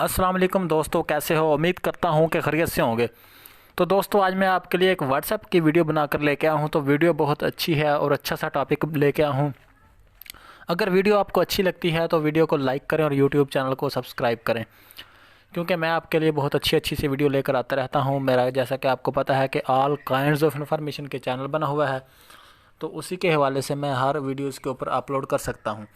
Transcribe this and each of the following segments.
अस्सलाम वालेकुम दोस्तों, कैसे हो? उम्मीद करता हूँ कि खैरियत से होंगे। तो दोस्तों, आज मैं आपके लिए एक व्हाट्सएप की वीडियो बनाकर लेके आया हूँ। तो वीडियो बहुत अच्छी है और अच्छा सा टॉपिक लेके आया हूँ। अगर वीडियो आपको अच्छी लगती है तो वीडियो को लाइक करें और यूट्यूब चैनल को सब्सक्राइब करें, क्योंकि मैं आपके लिए बहुत अच्छी अच्छी सी वीडियो लेकर आता रहता हूँ। मेरा जैसा कि आपको पता है कि ऑल काइंड्स ऑफ इन्फॉर्मेशन के चैनल बना हुआ है, तो उसी के हवाले से मैं हर वीडियो इसके ऊपर अपलोड कर सकता हूँ।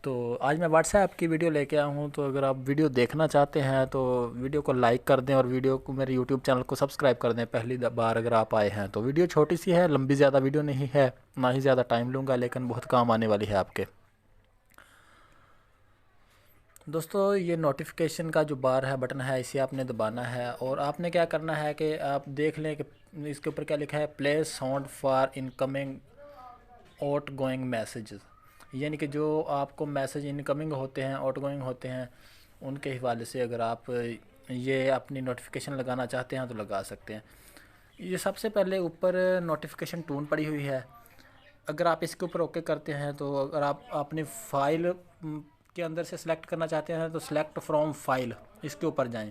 तो आज मैं व्हाट्सएप की वीडियो लेके आया हूँ। तो अगर आप वीडियो देखना चाहते हैं तो वीडियो को लाइक कर दें और वीडियो को मेरे यूट्यूब चैनल को सब्सक्राइब कर दें पहली बार अगर आप आए हैं। तो वीडियो छोटी सी है, लंबी ज़्यादा वीडियो नहीं है, ना ही ज़्यादा टाइम लूँगा, लेकिन बहुत काम आने वाली है आपके। दोस्तों, ये नोटिफिकेशन का जो बार है, बटन है, इसे आपने दबाना है और आपने क्या करना है कि आप देख लें कि इसके ऊपर क्या लिखा है, play sound for incoming out going messages. यानी कि जो आपको मैसेज इनकमिंग होते हैं, आउट गोइंग होते हैं, उनके हवाले से अगर आप ये अपनी नोटिफिकेशन लगाना चाहते हैं तो लगा सकते हैं। ये सबसे पहले ऊपर नोटिफिकेशन टून पड़ी हुई है। अगर आप इसके ऊपर ओके करते हैं तो अगर आप अपनी फ़ाइल के अंदर से सिलेक्ट करना चाहते हैं तो सिलेक्ट फ्रॉम फाइल इसके ऊपर जाएं।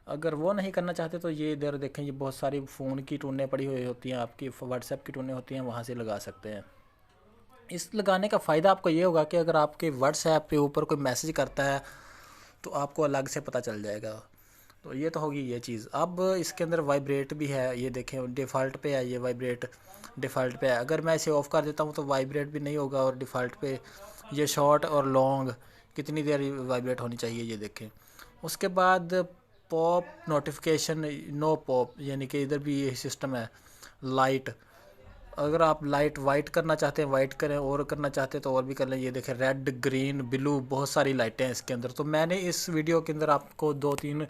अगर वो नहीं करना चाहते तो ये इधर देखें, ये बहुत सारी फ़ोन की टूनें पड़ी हुई होती हैं, आपकी व्हाट्सएप की टूनें होती हैं, वहाँ से लगा सकते हैं। इस लगाने का फ़ायदा आपको ये होगा कि अगर आपके व्हाट्सएप पे ऊपर कोई मैसेज करता है तो आपको अलग से पता चल जाएगा। तो ये तो होगी ये चीज़। अब इसके अंदर वाइब्रेट भी है, ये देखें डिफ़ॉल्ट पे है, ये वाइब्रेट डिफ़ॉल्ट पे है। अगर मैं इसे ऑफ़ कर देता हूँ तो वाइब्रेट भी नहीं होगा और डिफ़ॉल्ट पे ये शॉर्ट और लॉन्ग कितनी देर वाइब्रेट होनी चाहिए ये देखें। उसके बाद पॉप नोटिफिकेशन, नो पॉप, यानी कि इधर भी ये सिस्टम है। लाइट, अगर आप लाइट वाइट करना चाहते हैं वाइट करें, और करना चाहते हैं तो और भी कर लें। ये देखें रेड ग्रीन ब्लू, बहुत सारी लाइटें हैं इसके अंदर। तो मैंने इस वीडियो के अंदर आपको दो तीन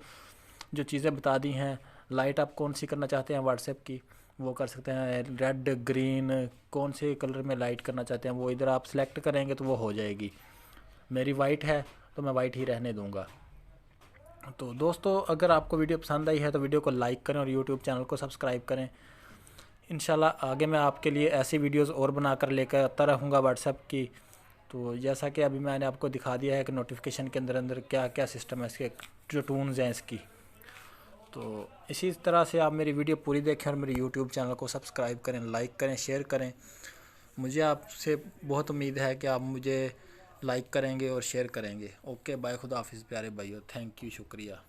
जो चीज़ें बता दी हैं। लाइट आप कौन सी करना चाहते हैं व्हाट्सएप की, वो कर सकते हैं। रेड ग्रीन कौन से कलर में लाइट करना चाहते हैं वो इधर आप सेलेक्ट करेंगे तो वो हो जाएगी। मेरी वाइट है तो मैं वाइट ही रहने दूँगा। तो दोस्तों, अगर आपको वीडियो पसंद आई है तो वीडियो को लाइक करें और यूट्यूब चैनल को सब्सक्राइब करें। इंशाल्लाह आगे मैं आपके लिए ऐसी वीडियोस और बनाकर लेकर आता रहूँगा व्हाट्सएप की। तो जैसा कि अभी मैंने आपको दिखा दिया है कि नोटिफिकेशन के अंदर अंदर क्या क्या सिस्टम है इसके, जो टून्स हैं इसकी। तो इसी तरह से आप मेरी वीडियो पूरी देखें और मेरे यूट्यूब चैनल को सब्सक्राइब करें, लाइक करें, शेयर करें। मुझे आपसे बहुत उम्मीद है कि आप मुझे लाइक करेंगे और शेयर करेंगे। ओके बाय, खुदा हाफिज़ प्यारे भाइयों, थैंक यू, शुक्रिया।